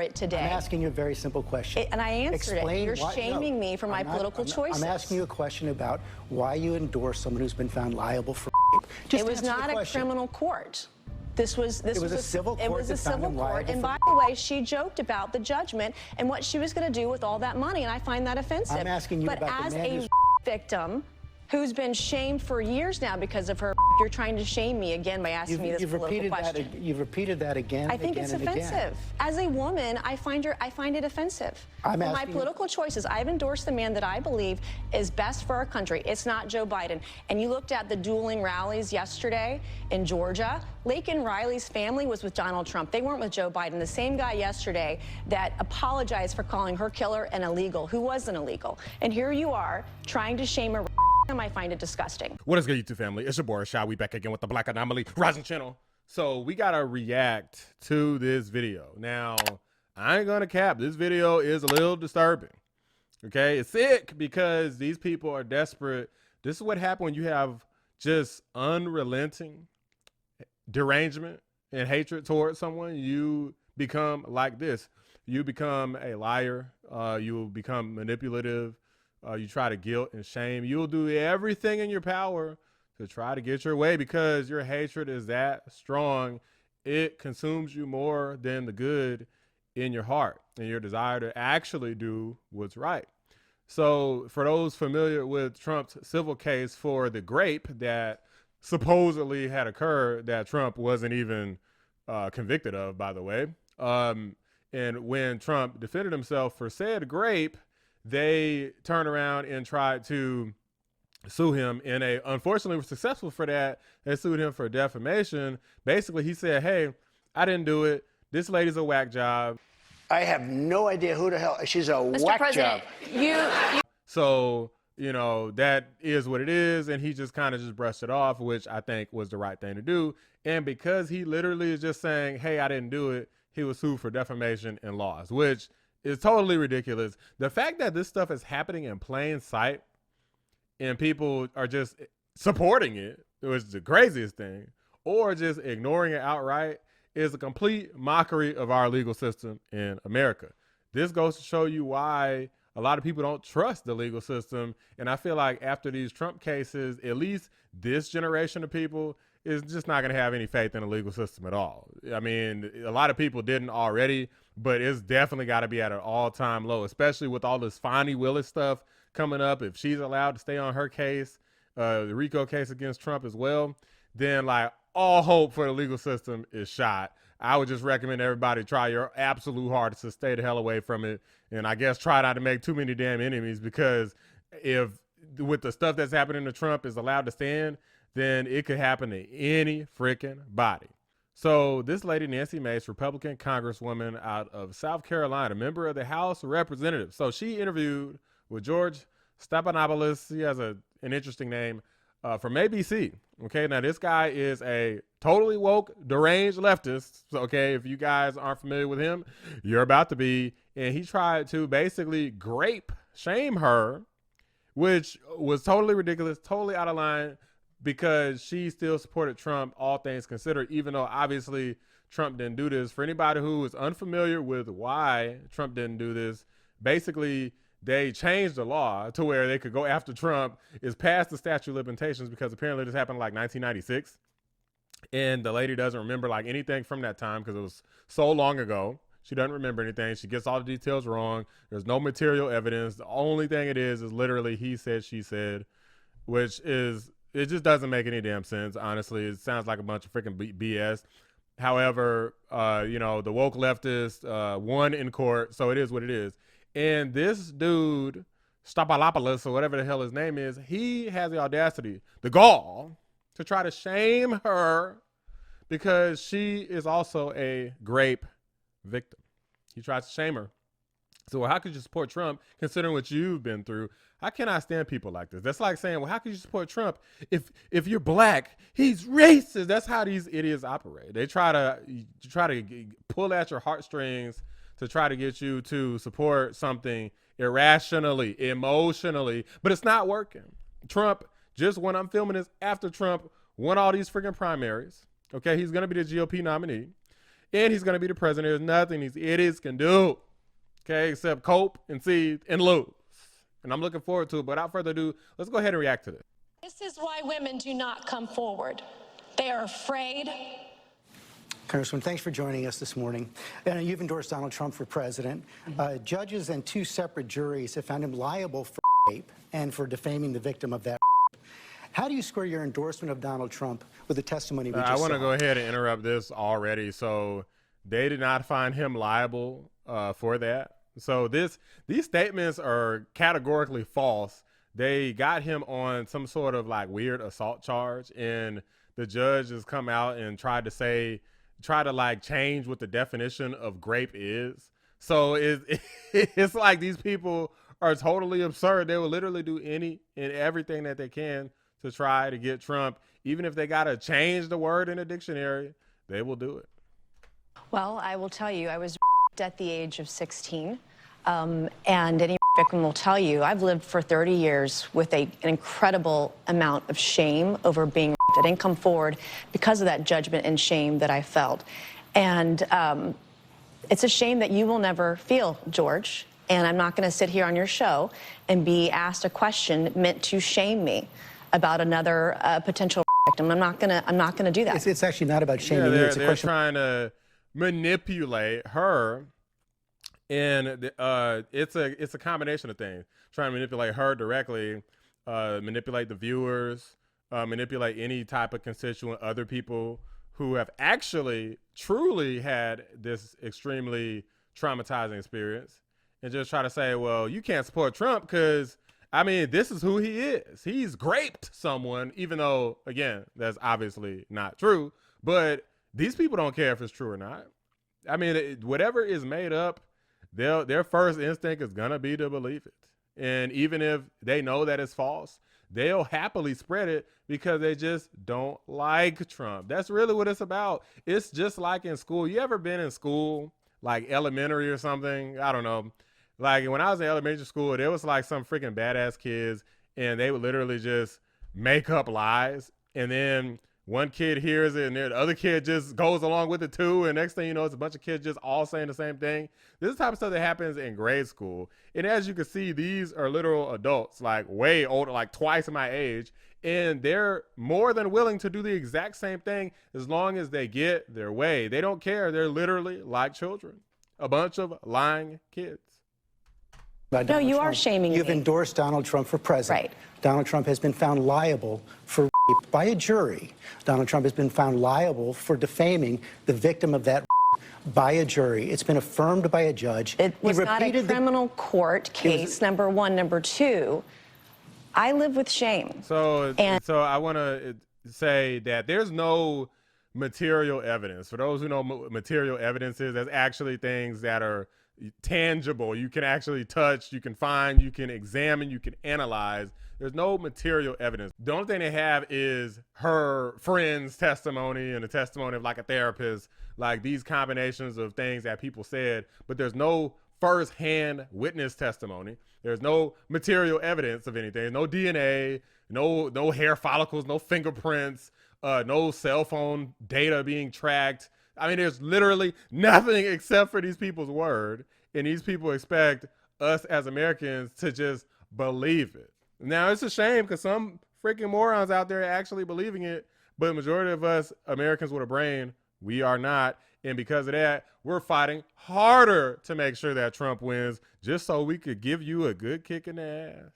it today. I'm asking you a very simple question. And I answered it. You're shaming me for my political choices. I'm asking you a question about why you endorse someone who's been found liable for It was not a criminal court. This was a civil court. It was a civil court. And by the way, she joked about the judgment and what she was going to do with all that money, and I find that offensive. I'm asking you but about as the man a victim who's been shamed for years now because of her, you're trying to shame me again by asking me this political question. You've repeated that again. I think it's offensive. As a woman, I find it offensive. For my political choices, I've endorsed the man that I believe is best for our country. It's not Joe Biden. And you looked at the dueling rallies yesterday in Georgia. Laken Riley's family was with Donald Trump. They weren't with Joe Biden. The same guy yesterday that apologized for calling her killer an illegal, who wasn't illegal. And here you are trying to shame a I find it disgusting. What is good, YouTube family? It's your boy Rashad. We back again with the Black Anomaly Rising channel. So we gotta react to this video. Now, I ain't gonna cap. This video is a little disturbing. Okay, it's sick because these people are desperate. This is what happens when you have just unrelenting derangement and hatred towards someone. You become like this. You become a liar. You will become manipulative. You try to guilt and shame. You'll do everything in your power to try to get your way because your hatred is that strong. It consumes you more than the good in your heart and your desire to actually do what's right. So for those familiar with Trump's civil case for the grape that supposedly had occurred that Trump wasn't even convicted of, by the way. And when Trump defended himself for said grape, they turned around and tried to sue him unfortunately were successful for that. They sued him for defamation. Basically, he said, hey, I didn't do it. This lady's a whack job. I have no idea who the hell, she's a Mr. whack President, job. So, you know, that is what it is. And he just kind of just brushed it off, which I think was the right thing to do. And because he literally is just saying, hey, I didn't do it, he was sued for defamation and lost, which is totally ridiculous. The fact that this stuff is happening in plain sight and people are just supporting it, which is the craziest thing, or just ignoring it outright, is a complete mockery of our legal system in America. This goes to show you why a lot of people don't trust the legal system. And I feel like after these Trump cases, at least this generation of people is just not going to have any faith in the legal system at all. I mean, a lot of people didn't already, but it's definitely got to be at an all-time low, especially with all this Fani Willis stuff coming up. If she's allowed to stay on her case, the RICO case against Trump as well, then like all hope for the legal system is shot. I would just recommend everybody try your absolute hardest to stay the hell away from it. And I guess try not to make too many damn enemies, because if with the stuff that's happening to Trump is allowed to stand, then it could happen to any freaking body. So this lady, Nancy Mace, Republican Congresswoman out of South Carolina, member of the House of Representatives. So she interviewed with George Stephanopoulos. He has an interesting name from ABC. Okay, now this guy is a totally woke, deranged leftist. So, okay, if you guys aren't familiar with him, you're about to be. And he tried to basically shame her, which was totally ridiculous, totally out of line, because she still supported Trump, all things considered, even though obviously Trump didn't do this. For anybody who is unfamiliar with why Trump didn't do this, basically they changed the law to where they could go after Trump is past the statute of limitations, because apparently this happened like 1996. And the lady doesn't remember like anything from that time because it was so long ago. She doesn't remember anything. She gets all the details wrong. There's no material evidence. The only thing it is literally he said, she said, which is, it just doesn't make any damn sense. Honestly, it sounds like a bunch of freaking BS. However, you know, the woke leftist won in court, so it is what it is. And this dude, Stephanopoulos, or whatever the hell his name is, he has the audacity, the gall, to try to shame her because she is also a grape victim. He tries to shame her. So how could you support Trump considering what you've been through? I cannot stand people like this. That's like saying, well, how could you support Trump if you're black? He's racist. That's how these idiots operate. They try to pull at your heartstrings to try to get you to support something irrationally, emotionally, but it's not working. Trump, just when I'm filming this, after Trump won all these freaking primaries, okay, he's going to be the GOP nominee. and he's going to be the president. There's nothing these idiots can do, okay, except cope and see and lose. And I'm looking forward to it. But without further ado, let's go ahead and react to this. This is why women do not come forward. They are afraid. Congresswoman, thanks for joining us this morning. You've endorsed Donald Trump for president. Judges and 2 separate juries have found him liable for rape and for defaming the victim of that. How do you square your endorsement of Donald Trump with the testimony we just saw? I want to go ahead and interrupt this already. So they did not find him liable for that. So these statements are categorically false. They got him on some sort of like weird assault charge, and the judge has come out and tried to like change what the definition of grape is. So it's like these people are totally absurd. They will literally do any and everything that they can to try to get Trump. Even if they got to change the word in a dictionary, they will do it. Well, I will tell you, I was at the age of 16, and any victim will tell you, I've lived for 30 years with an incredible amount of shame over being raped. I didn't come forward because of that judgment and shame that I felt. And it's a shame that you will never feel, George. And I'm not going to sit here on your show and be asked a question meant to shame me about another potential victim. I'm not gonna do that. It's actually not about shaming. Yeah, it's a they're question. trying to manipulate her, and it's a combination of things. Trying to manipulate her directly, manipulate the viewers, manipulate any type of constituent, other people who have actually truly had this extremely traumatizing experience, and just try to say, well, you can't support Trump because, I mean, this is who he is. He's raped someone, even though, again, that's obviously not true. But these people don't care if it's true or not. I mean, whatever is made up, their first instinct is going to be to believe it. And even if they know that it's false, they'll happily spread it because they just don't like Trump. That's really what it's about. It's just like in school. You ever been in school, like elementary or something? I don't know. Like when I was in elementary school, there was like some freaking badass kids, and they would literally just make up lies. And then one kid hears it, and then the other kid just goes along with it too. And next thing you know, it's a bunch of kids just all saying the same thing. This is the type of stuff that happens in grade school. And as you can see, these are literal adults, like way older, like twice my age. And they're more than willing to do the exact same thing as long as they get their way. They don't care. They're literally like children, a bunch of lying kids. No, you are shaming me. You've endorsed Donald Trump for president. Right. Donald Trump has been found liable for rape by a jury. Donald Trump has been found liable for defaming the victim of that rape by a jury. It's been affirmed by a judge. It was not a criminal court case, number one. Number two, I live with shame. So I want to say that there's no material evidence. For those who know what material evidence is, that's actually things that are tangible, you can actually touch, you can find, you can examine, you can analyze. There's no material evidence. The only thing they have is her friend's testimony and the testimony of like a therapist, like these combinations of things that people said, but there's no first-hand witness testimony. There's no material evidence of anything. No DNA, no hair follicles, no fingerprints, no cell phone data being tracked. I mean, there's literally nothing except for these people's word, and these people expect us as Americans to just believe it. Now, it's a shame because some freaking morons out there are actually believing it, but the majority of us Americans with a brain, we are not. And because of that, we're fighting harder to make sure that Trump wins just so we could give you a good kick in the ass.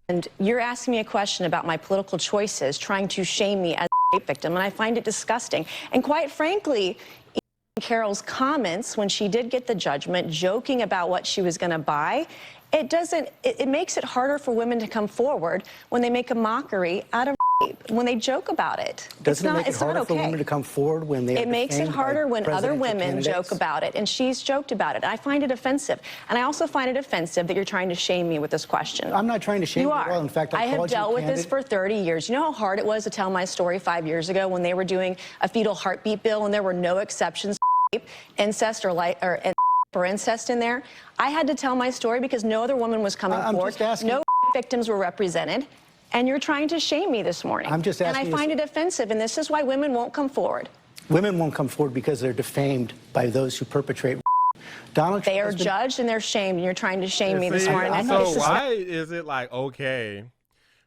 And you're asking me a question about my political choices, trying to shame me as a rape victim, and I find it disgusting. And quite frankly, Carol's comments when she did get the judgment, joking about what she was going to buy, it makes it harder for women to come forward when they make a mockery out of rape, when they joke about it. Doesn't it make it harder for women to come forward when they are It makes it harder when other women joke about it, and she's joked about it. I find it offensive. And I also find it offensive that you're trying to shame me with this question. I'm not trying to shame you at all. In fact, I have dealt with this for 30 years. You know how hard it was to tell my story 5 years ago when they were doing a fetal heartbeat bill and there were no exceptions for rape, incest, or incest in there? I had to tell my story because no other woman was coming forward. Just asking. No victims were represented. And you're trying to shame me this morning. I'm just asking. And I find it offensive, and this is why women won't come forward. Women won't come forward because they're defamed by those who perpetrate. Donald Trump they are judged and they're shamed, and you're trying to shame me this morning. So why is it like okay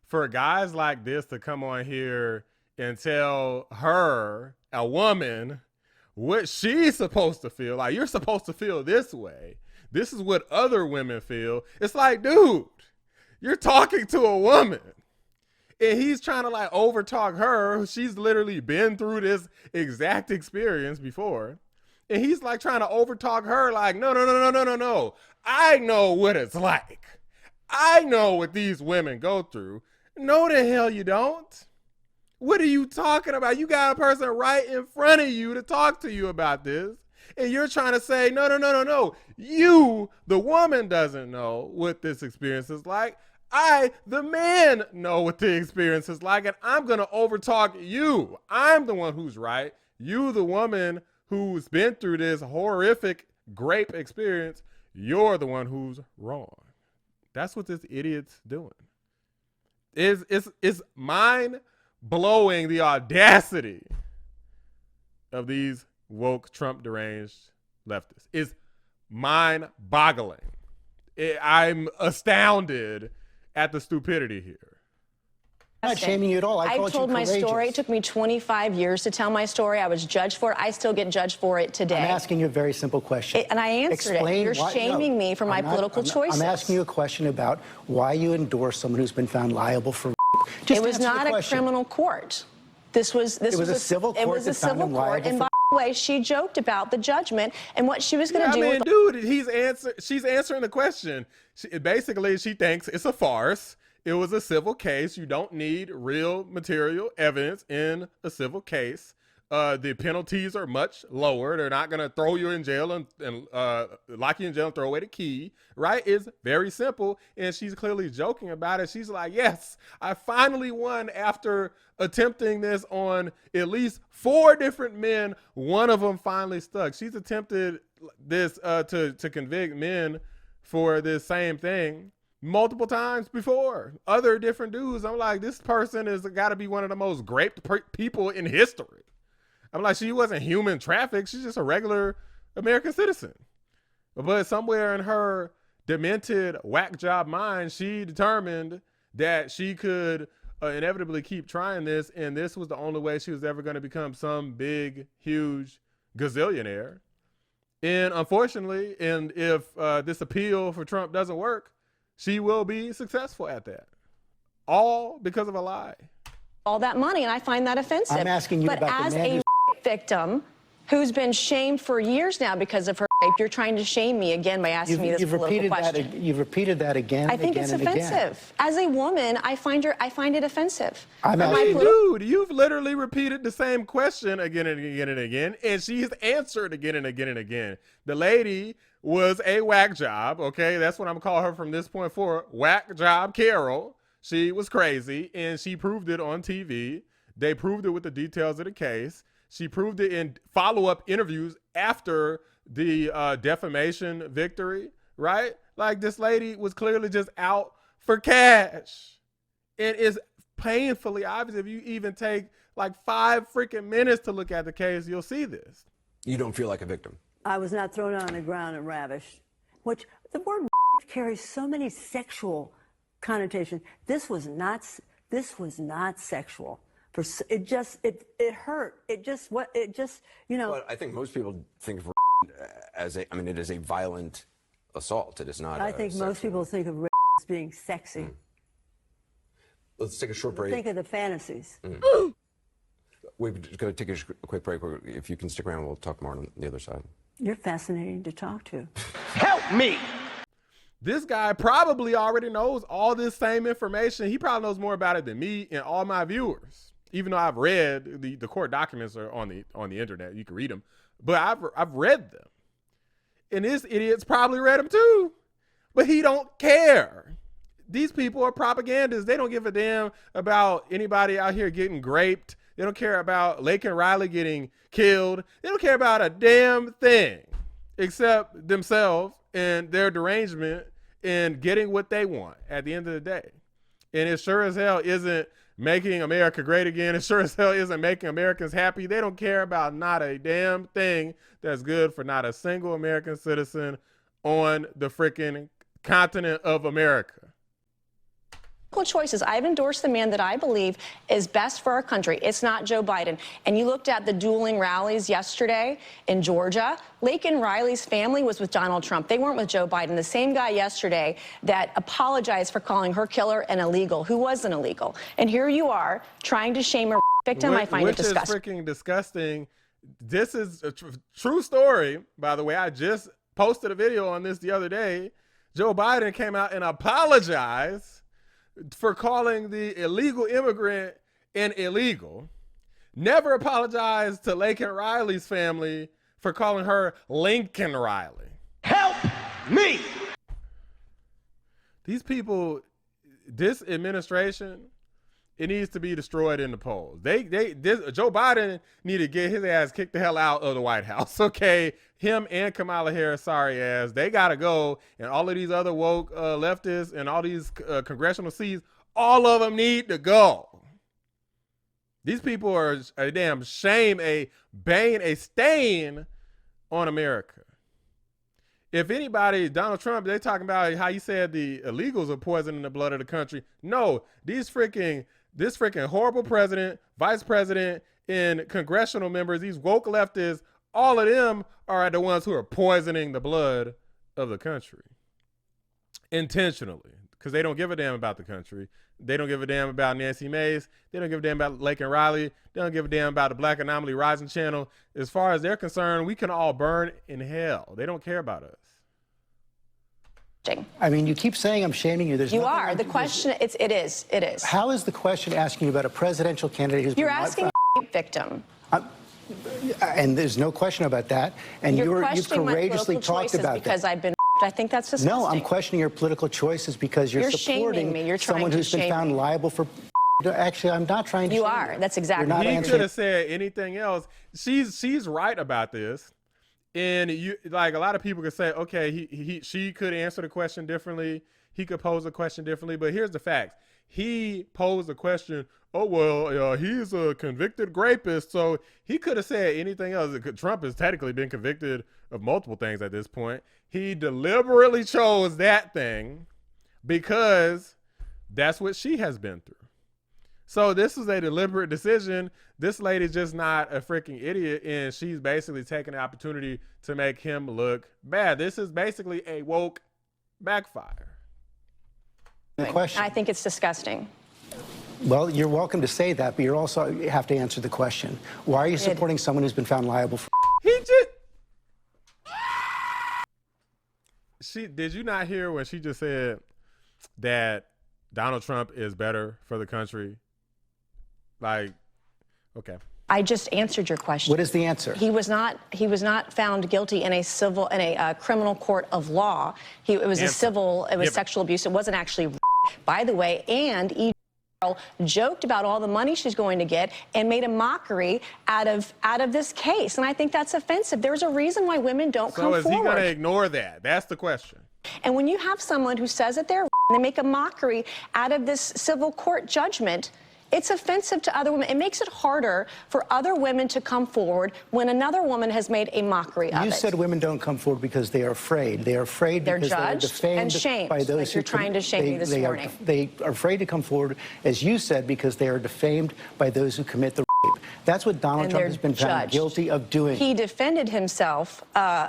for guys like this to come on here and tell her, a woman, what she's supposed to feel? Like, you're supposed to feel this way. This is what other women feel. It's like, dude, you're talking to a woman. And he's trying to like overtalk her. She's literally been through this exact experience before. And he's like trying to overtalk her like, no. I know what it's like. I know what these women go through. No, the hell you don't. What are you talking about? You got a person right in front of you to talk to you about this. And you're trying to say, no. You, the woman, doesn't know what this experience is like. I, the man, know what the experience is like, and I'm going to overtalk you. I'm the one who's right. You, the woman who's been through this horrific grape experience, you're the one who's wrong. That's what this idiot's doing. It's mind-blowing, the audacity of these woke Trump deranged leftists. It's mind-boggling. I'm astounded at the stupidity here. I'm not shaming you at all. I told my story. It took me 25 years to tell my story. I was judged for it. I still get judged for it today. I'm asking you a very simple question. And I answered it. You're shaming me for my political choices. I'm asking you a question about why you endorse someone who's been found liable for. It was not a criminal court. This was a civil court. It was a civil court. And by the way, she joked about the judgment and what she was going to do. I mean, dude, she's answering the question. Basically, she thinks it's a farce. It was a civil case. You don't need real material evidence in a civil case. The penalties are much lower. They're not going to throw you in jail and lock you in jail and throw away the key, right? It's very simple. And she's clearly joking about it. She's like, yes, I finally won after attempting this on at least 4 different men. One of them finally stuck. She's attempted this to convict men for this same thing multiple times before. Other different dudes. I'm like, this person has got to be one of the most raped people in history. I'm like, she wasn't human trafficked. She's just a regular American citizen. But somewhere in her demented whack job mind, she determined that she could inevitably keep trying this. And this was the only way she was ever going to become some big, huge gazillionaire. And unfortunately, and if this appeal for Trump doesn't work, she will be successful at that. All because of a lie. All that money, and I find that offensive. I'm asking you but about as the man a victim who's been shamed for years now because of her rape, you're trying to shame me again by asking me this political question. You've repeated that again. I think it's offensive. As a woman, I find it offensive. Dude, you've literally repeated the same question again and again and again, and she's answered again and again and again. The lady was a whack job, okay? That's what I'm gonna call her from this point forward. Whack job Carol. She was crazy, and she proved it on TV. They proved it with the details of the case. She proved it in follow-up interviews after the defamation victory, right? Like, this lady was clearly just out for cash. And it's painfully obvious. If you even take like 5 freaking minutes to look at the case, you'll see this. You don't feel like a victim? I was not thrown on the ground and ravished, which the word carries so many sexual connotations. This was not sexual. It hurt. Well, I think most people think of as it is a violent assault. It is not. I think most people think of as being sexy. Let's take a short break. Think of the fantasies. We're going to take a quick break. If you can stick around, we'll talk more on the other side. You're fascinating to talk to. Help me! This guy probably already knows all this same information. He probably knows more about it than me and all my viewers. Even though I've read the court documents are on the internet, you can read them. But I've read them, and this idiot's probably read them too. But he don't care. These people are propagandists. They don't give a damn about anybody out here getting raped. They don't care about Lake and Riley getting killed. They don't care about a damn thing except themselves and their derangement and getting what they want at the end of the day. And it sure as hell isn't making America great again. It sure as hell isn't making Americans happy. They don't care about not a damn thing that's good for not a single American citizen on the freaking continent of America. Choices. I've endorsed the man that I believe is best for our country. It's not Joe Biden. And you looked at the dueling rallies yesterday in Georgia. Laken Riley's family was with Donald Trump. They weren't with Joe Biden. The same guy yesterday that apologized for calling her killer an illegal, who wasn't illegal. And here you are trying to shame a victim. I find it disgusting. Which is freaking disgusting. This is a true story, by the way. I just posted a video on this the other day. Joe Biden came out and apologized for calling the illegal immigrant an illegal. Never apologized to Laken Riley's family for calling her Lincoln Riley. Help me! These people, this administration, it needs to be destroyed in the polls. Joe Biden need to get his ass kicked the hell out of the White House, okay? Him and Kamala Harris, sorry ass, they gotta go. And all of these other woke leftists and all these congressional seats, all of them need to go. These people are a damn shame, a bane, a stain on America. If anybody, Donald Trump, they talking about how you said the illegals are poisoning the blood of the country. No, this freaking horrible president, vice president, and congressional members, these woke leftists, all of them are the ones who are poisoning the blood of the country intentionally, because they don't give a damn about the country. They don't give a damn about Nancy Mace. They don't give a damn about Laken Riley. They don't give a damn about the Black Anomaly Rising Channel. As far as they're concerned, we can all burn in hell. They don't care about us. I mean, you keep saying I'm shaming you. You are. The question, it is. How is the question asking you about a presidential candidate who's You're asking a victim. And there's no question about that. And you've courageously talked about that. Because I've been. I think that's disgusting. No, I'm questioning your political choices because you're supporting me. You're someone who's been found liable for. Actually, I'm not trying to. You are. That's exactly. He could have said anything else. She's right about this, and you like a lot of people could say, okay, she could answer the question differently. He could pose the question differently, but here's the facts. He posed the question, oh, well, he's a convicted rapist, so he could have said anything else. Trump has technically been convicted of multiple things at this point. He deliberately chose that thing because that's what she has been through. So this is a deliberate decision. This lady's just not a freaking idiot, and she's basically taking the opportunity to make him look bad. This is basically a woke backfire. The question. I think it's disgusting. Well, you're welcome to say that, but you also have to answer the question. Why are you supporting someone who's been found liable for? Did you not hear when she just said that Donald Trump is better for the country? Like, okay. I just answered your question. What is the answer? He was not found guilty in a criminal court of law. It was sexual abuse. It wasn't actually, by the way, and joked about all the money she's going to get and made a mockery out of this case. And I think that's offensive. There's a reason why women don't come forward. So is he going to ignore that? That's the question. And when you have someone who says that they're and they make a mockery out of this civil court judgment, it's offensive to other women. It makes it harder for other women to come forward when another woman has made a mockery of it. You said women don't come forward because they are afraid. They are afraid because they're defamed and shamed by those like you're trying to shame me this morning. They are afraid to come forward, as you said, because they are defamed by those who commit the rape. That's what Donald Trump has been found guilty of doing. He defended himself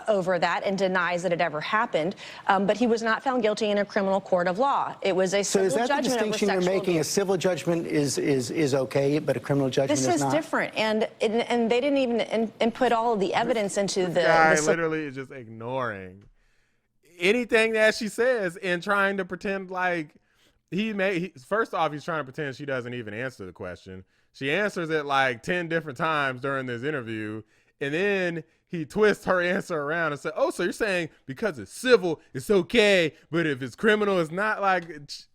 over that and denies that it ever happened, but he was not found guilty in a criminal court of law. It was a civil judgment. So is that the distinction you're making? A civil judgment is okay, but a criminal judgment is not? This is different, and they didn't even input all of the evidence into the guy literally is just ignoring anything that she says and trying to pretend like first off, he's trying to pretend she doesn't even answer the question. She answers it like 10 different times during this interview, and then he twists her answer around and said, oh, so you're saying because it's civil, it's okay, but if it's criminal, it's not? Like,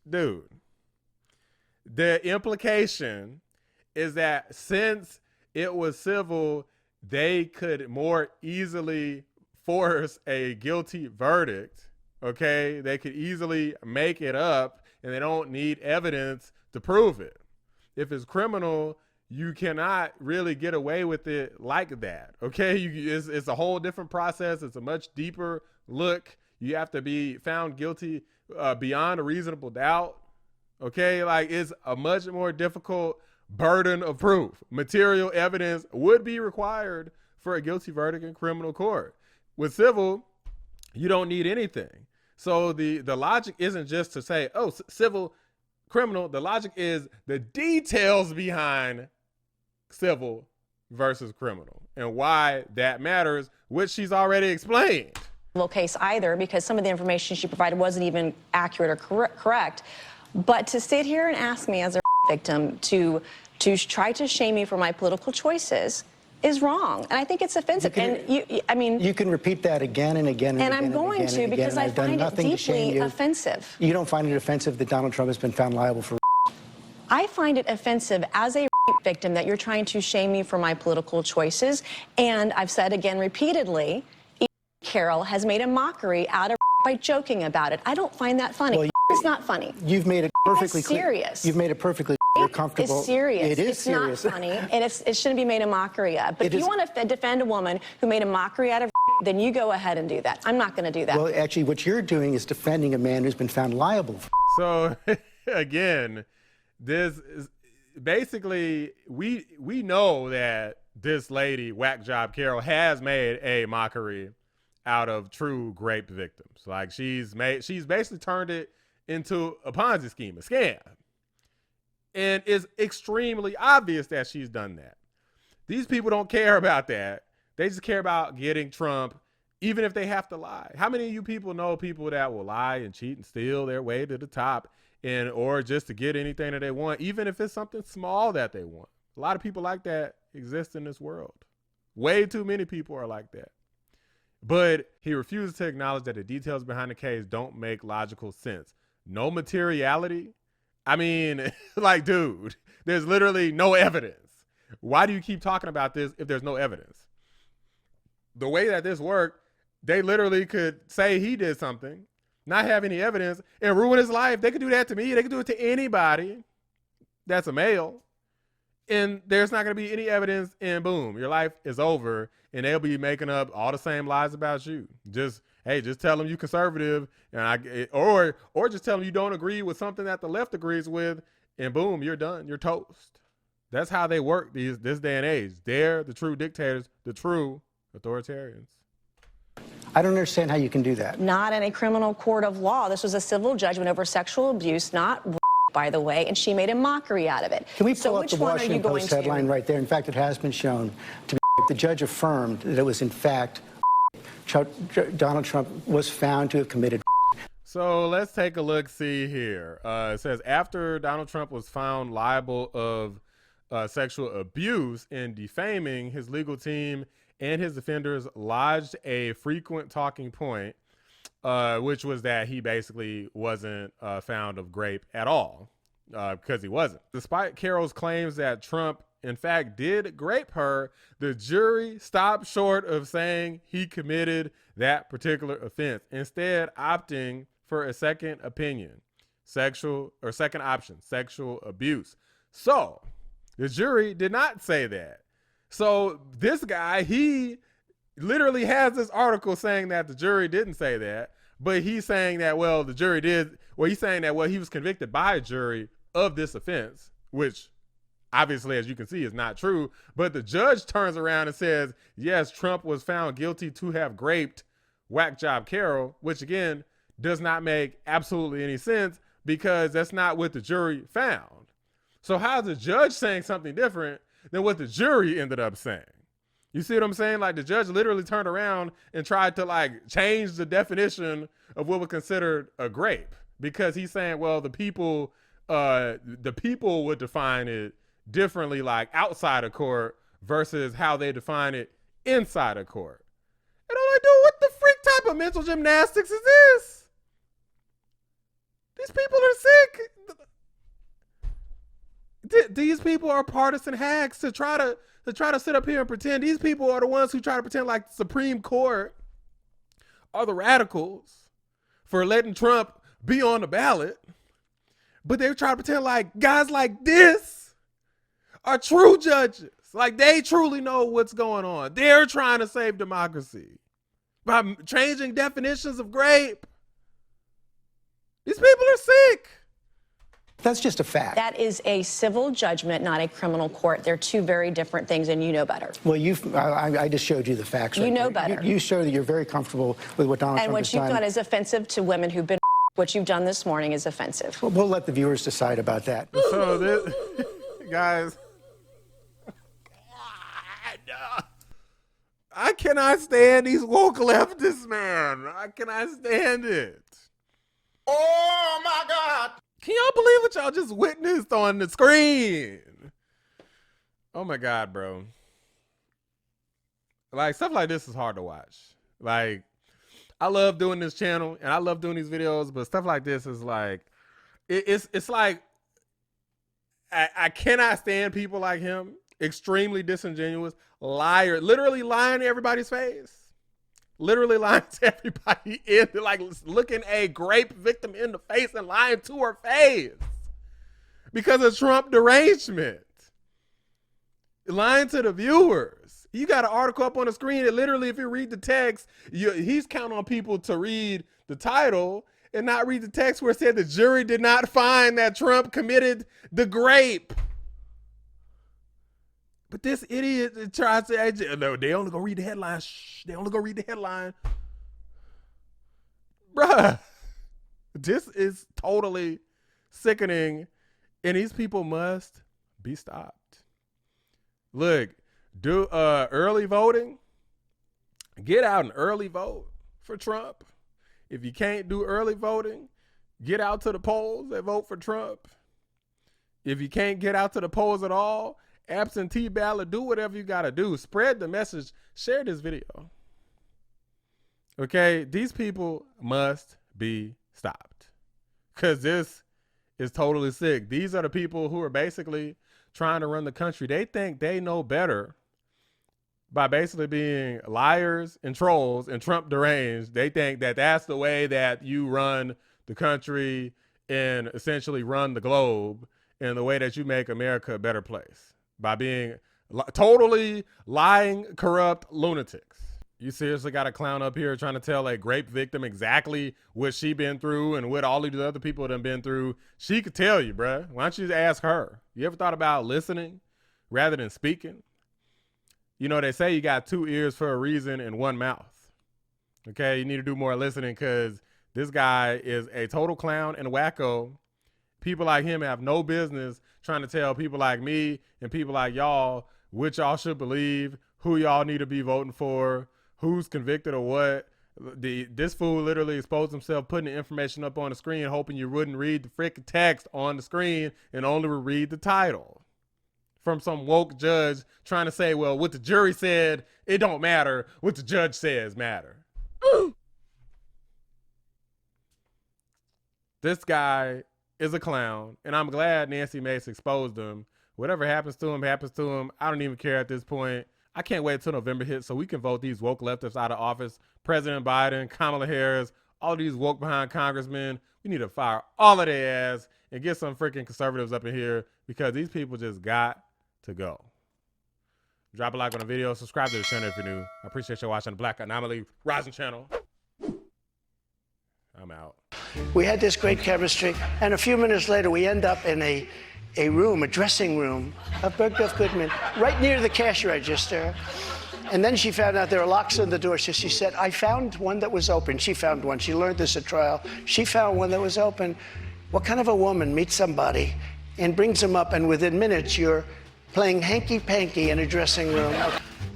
dude. The implication is that since it was civil, they could more easily force a guilty verdict, okay? They could easily make it up, and they don't need evidence to prove it. if it's criminal, you cannot really get away with it like that. Okay, it's a whole different process. It's a much deeper look. You have to be found guilty beyond a reasonable doubt. Okay, like it's a much more difficult burden of proof. Material evidence would be required for a guilty verdict in criminal court. With civil, you don't need anything. So the logic isn't just to say, oh, civil, criminal. The logic is the details behind civil versus criminal and why that matters, which she's already explained. Case either, because some of the information she provided wasn't even accurate or correct. But to sit here and ask me as a victim to try to shame me for my political choices is wrong, and I think it's offensive. You can repeat that again and again and again. And I'm going to, because I find it deeply offensive. You don't find it offensive that Donald Trump has been found liable for? I find it offensive as a victim that you're trying to shame me for my political choices. And I've said again repeatedly, Carol has made a mockery out of by joking about it. I don't find that funny. Well, it's not funny. You've made it perfectly clear. Serious. You've made it perfectly clear. You're comfortable. It's serious. It is serious. It's not funny, and it shouldn't be made a mockery of. But if you want to defend a woman who made a mockery out of then you go ahead and do that. I'm not going to do that. Well, actually, what you're doing is defending a man who's been found liable. So, again, this is basically, we know that this lady, Whack Job Carol, has made a mockery out of true rape victims. Like she's basically turned it into a Ponzi scheme, a scam. And it's extremely obvious that she's done that. These people don't care about that. They just care about getting Trump, even if they have to lie. How many of you people know people that will lie and cheat and steal their way to the top, or just to get anything that they want, even if it's something small that they want? A lot of people like that exist in this world. Way too many people are like that. But he refuses to acknowledge that the details behind the case don't make logical sense. No materiality? I mean, like, dude, there's literally no evidence. Why do you keep talking about this if there's no evidence? The way that this worked, they literally could say he did something, not have any evidence, and ruin his life. They could do that to me. They could do it to anybody that's a male. And there's not going to be any evidence, and boom, your life is over, and they'll be making up all the same lies about you. Just tell them you conservative, or just tell them you don't agree with something that the left agrees with, and boom, you're done. You're toast. That's how they work this day and age. They're the true dictators, the true authoritarians. I don't understand how you can do that. Not in a criminal court of law. This was a civil judgment over sexual abuse, not by the way, and she made a mockery out of it. Can we pull up the Washington Post headline right there? In fact, it has been shown to be. The judge affirmed that it was, in fact, Donald Trump was found to have committed. So let's take a look, see here. It says, after Donald Trump was found liable of sexual abuse and defaming, his legal team and his defenders lodged a frequent talking point, which was that he basically wasn't found of rape at all, because he wasn't. Despite Carol's claims that Trump, in fact, did rape her, the jury stopped short of saying he committed that particular offense, instead opting for a second opinion, second option, sexual abuse. So the jury did not say that. So this guy, he literally has this article saying that the jury didn't say that, but he's saying that, well, the jury did. Well, he's saying that, well, he was convicted by a jury of this offense, which obviously, as you can see, is not true. But the judge turns around and says, yes, Trump was found guilty to have raped Whack Job Carol, which again does not make absolutely any sense because that's not what the jury found. So how is the judge saying something different than what the jury ended up saying? You see what I'm saying? Like, the judge literally turned around and tried to like change the definition of what was considered a rape, because he's saying, well, the people would define it differently, like outside of court versus how they define it inside of court. And I'm like, dude, what the freak type of mental gymnastics is this? These people are sick. These people are partisan hacks to try to sit up here and pretend. These people are the ones who try to pretend like the Supreme Court are the radicals for letting Trump be on the ballot. But they try to pretend like guys like this are true judges. Like, they truly know what's going on. They're trying to save democracy by changing definitions of grape. These people are sick. That's just a fact. That is a civil judgment, not a criminal court. They're two very different things, and you know better. Well, I just showed you the facts. You know better. You show that you're very comfortable with what Donald Trump has done. And what you've done is offensive to women who've been. What you've done this morning is offensive. We'll let the viewers decide about that. So this, guys, I cannot stand these woke leftists, man. I cannot stand it. Oh my God! Can y'all believe what y'all just witnessed on the screen? Oh my God, bro. Like, stuff like this is hard to watch. Like, I love doing this channel and I love doing these videos, but stuff like this is like, it's like, I cannot stand people like him. Extremely disingenuous, liar, literally lying to everybody's face. Literally lying to everybody in, like looking a grape victim in the face and lying to her face because of Trump derangement. Lying to the viewers. You got an article up on the screen that literally, if you read the text, he's counting on people to read the title and not read the text where it said the jury did not find that Trump committed the grape. But this idiot tries to, no, they only gonna read the headline. Shh, they only gonna read the headline. Bruh, this is totally sickening, and these people must be stopped. Look, do early voting. Get out and early vote for Trump. If you can't do early voting, get out to the polls and vote for Trump. If you can't get out to the polls at all, absentee ballot, do whatever you got to do. Spread the message. Share this video. Okay? These people must be stopped because this is totally sick. These are the people who are basically trying to run the country. They think they know better by basically being liars and trolls and Trump deranged. They think that that's the way that you run the country and essentially run the globe and the way that you make America a better place. By being totally lying, corrupt lunatics. You seriously got a clown up here trying to tell a grape victim exactly what she been through and what all these other people have been through. She could tell you, bruh. Why don't you just ask her? You ever thought about listening rather than speaking? You know, they say you got two ears for a reason and one mouth. Okay, you need to do more listening because this guy is a total clown and wacko. People like him have no business trying to tell people like me and people like y'all which y'all should believe, who y'all need to be voting for, who's convicted or what. This fool literally exposed himself putting the information up on the screen, hoping you wouldn't read the freaking text on the screen and only read the title. From some woke judge trying to say, well, what the jury said, it don't matter. What the judge says matter. This guy is a clown, and I'm glad Nancy Mace exposed him. Whatever happens to him, happens to him. I don't even care at this point. I can't wait till November hits so we can vote these woke leftists out of office. President Biden, Kamala Harris, all these woke behind congressmen. We need to fire all of their ass and get some freaking conservatives up in here because these people just got to go. Drop a like on the video. Subscribe to the channel if you're new. I appreciate you watching the Black Anomaly Rising channel. I'm out. We had this great chemistry, and a few minutes later, we end up in a room, a dressing room of Bergdorf Goodman, right near the cash register. And then she found out there were locks on the door, so she said, I found one that was open. She found one. She learned this at trial. She found one that was open. What kind of a woman meets somebody and brings them up, and within minutes, you're playing hanky-panky in a dressing room?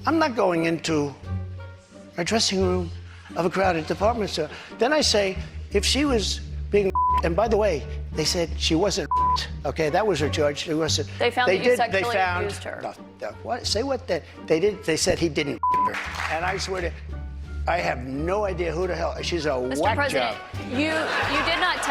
I'm not going into a dressing room of a crowded department store. Then I say, if she was being, and by the way, they said she wasn't, okay, that was her charge. She wasn't. They found that you sexually abused her. What? Say what? They did. They said he didn't her. And I swear to, I have no idea who the hell. She's a Mr. whack President, job. you did not.